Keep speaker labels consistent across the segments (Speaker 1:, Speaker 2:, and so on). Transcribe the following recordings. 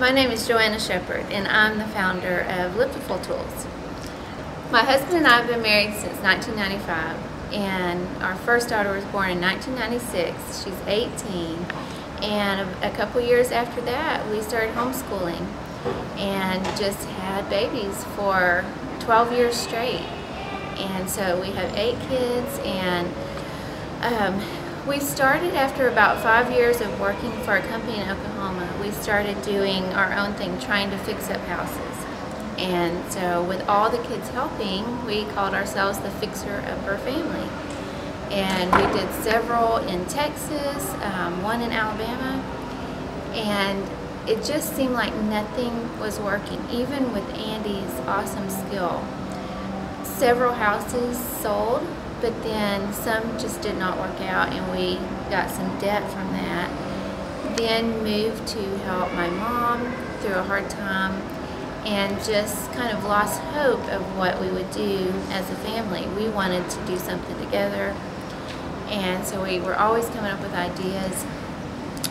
Speaker 1: My name is Joanna Shepherd, and I'm the founder of Liptiful Tools. My husband and I have been married since 1995, and our first daughter was born in 1996. She's 18, and a couple years after that, we started homeschooling and just had babies for 12 years straight. And so we have 8 kids, and we started after about 5 years of working for a company in Oklahoma. We started doing our own thing, trying to fix up houses. And so with all the kids helping, we called ourselves the Fixer-Upper Family. And we did several in Texas, one in Alabama, and it just seemed like nothing was working, even with Andy's awesome skill. Several houses sold, but then some just did not work out, and we got some debt from that. Then moved to help my mom through a hard time, and just kind of lost hope of what we would do as a family. We wanted to do something together, and so we were always coming up with ideas.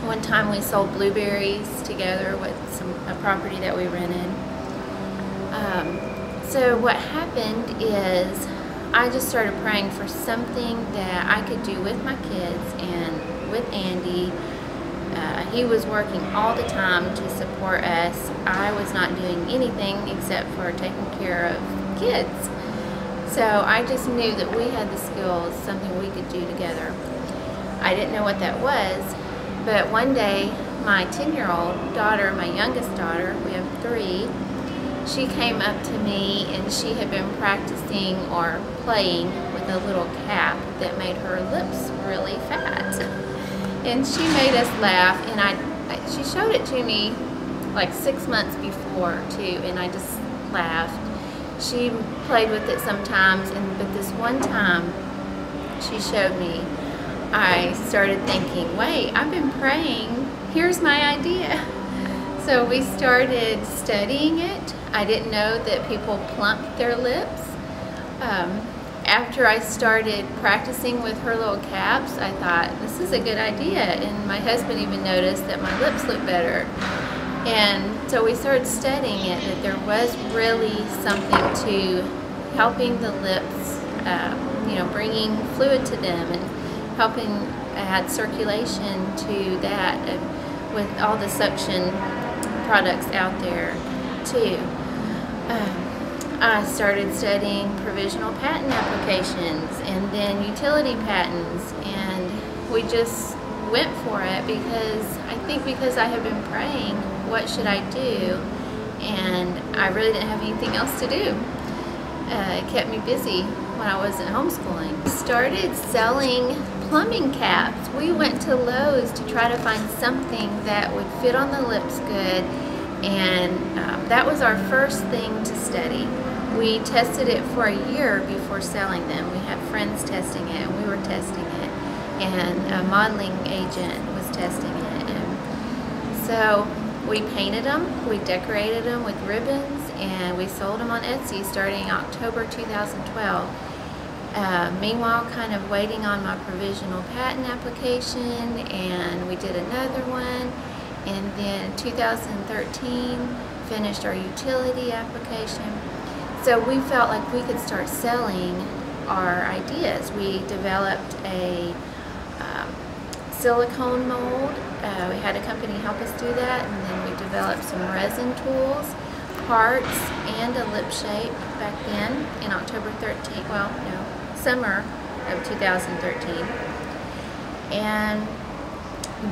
Speaker 1: One time we sold blueberries together with a property that we rented. So what happened is I just started praying for something that I could do with my kids and with Andy. He was working all the time to support us. I was not doing anything except for taking care of kids. So I just knew that we had the skills, something we could do together. I didn't know what that was, but one day my 10-year-old daughter, my youngest daughter, we have 3, she came up to me and she had been practicing or playing with a little cap that made her lips really fat. And she made us laugh, and she showed it to me like 6 months before too, and I just laughed. She played with it sometimes, but this one time she showed me, I started thinking, wait, I've been praying, here's my idea. So we started studying it. I didn't know that people plump their lips. After I started practicing with her little caps, I thought, this is a good idea. And my husband even noticed that my lips looked better. And so we started studying it, that there was really something to helping the lips, bringing fluid to them and helping add circulation to that with all the suction products out there too. I started studying provisional patent applications and then utility patents, and we just went for it because I had been praying, what should I do? And I really didn't have anything else to do. It kept me busy when I wasn't homeschooling. Started selling plumbing caps. We went to Lowe's to try to find something that would fit on the lips good, and that was our first thing to study. We tested it for a year before selling them. We had friends testing it, and we were testing it, and a modeling agent was testing it. And so we painted them, we decorated them with ribbons, and we sold them on Etsy starting October 2012. Meanwhile, kind of waiting on my provisional patent application, and we did another one, and then in 2013 finished our utility application. So we felt like we could start selling our ideas. We developed a silicone mold. We had a company help us do that, and then we developed some resin tools, hearts, and a lip shape back then in October 13, summer of 2013. And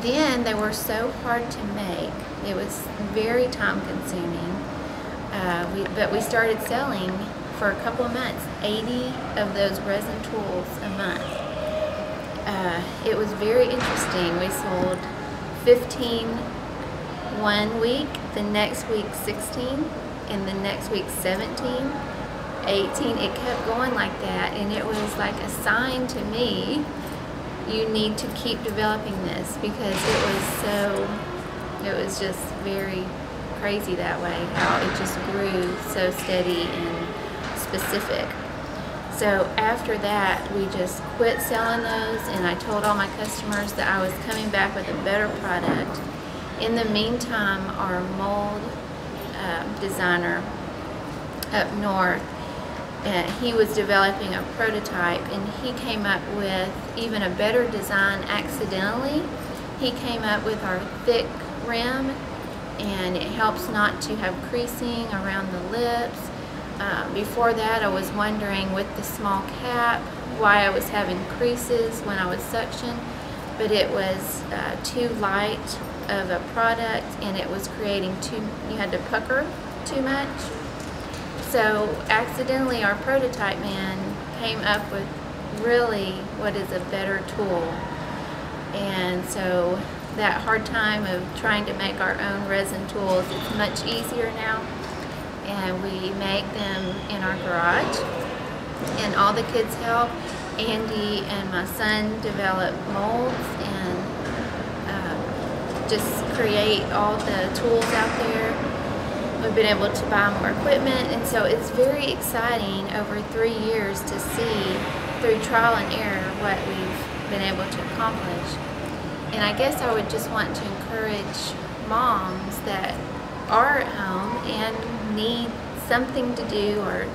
Speaker 1: then they were so hard to make. It was very time consuming. But we started selling for a couple of months, 80 of those resin tools a month. It was very interesting. We sold 15 one week, the next week 16, and the next week 17, 18. It kept going like that, and it was like a sign to me, you need to keep developing this, because it was just very crazy that way, how it just grew so steady and specific. So after that, we just quit selling those, and I told all my customers that I was coming back with a better product. In the meantime, our mold designer up north. And he was developing a prototype, and he came up with even a better design accidentally. He came up with our thick rim, and it helps not to have creasing around the lips. Before that, I was wondering with the small cap why I was having creases when I was suction, but it was too light of a product, and it was creating you had to pucker too much. So accidentally our prototype man came up with really what is a better tool. And so that hard time of trying to make our own resin tools is much easier now. And we make them in our garage, and all the kids help. Andy and my son develop molds and just create all the tools out there. We've been able to buy more equipment, and so it's very exciting over 3 years to see through trial and error what we've been able to accomplish. And I guess I would just want to encourage moms that are at home and need something to do, or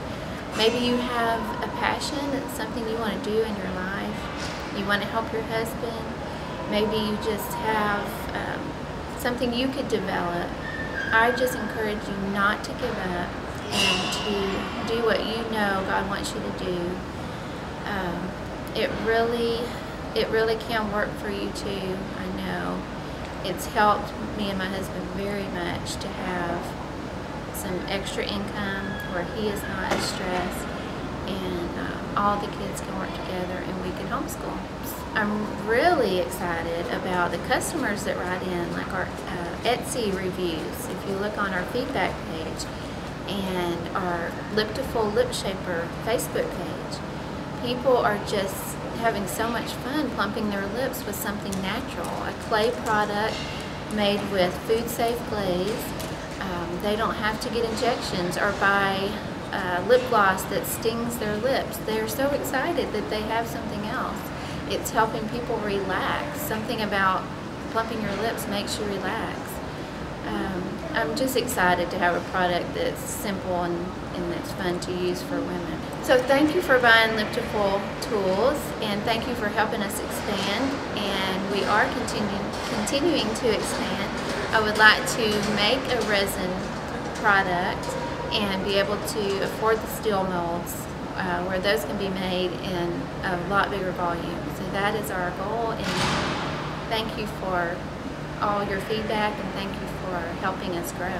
Speaker 1: maybe you have a passion, it's something you want to do in your life. You want to help your husband. Maybe you just have something you could develop. I just encourage you not to give up and to do what you know God wants you to do. It really can work for you too, I know. It's helped me and my husband very much to have some extra income where he is not as stressed, and all the kids can work together and we can homeschool. I'm really excited about the customers that write in, like our Etsy reviews. If you look on our feedback page and our Liptiful lip shaper Facebook page, people are just having so much fun plumping their lips with something natural, a clay product made with food-safe glaze. They don't have to get injections or buy lip gloss that stings their lips. They're so excited that they have something else. It's helping people relax. Something about plumping your lips makes you relax. I'm just excited to have a product that's simple and that's fun to use for women. So thank you for buying Liptiful tools, and thank you for helping us expand, and we are continuing to expand. I would like to make a resin product and be able to afford the steel molds where those can be made in a lot bigger volume. So that is our goal, and thank you for all your feedback, and thank you for helping us grow.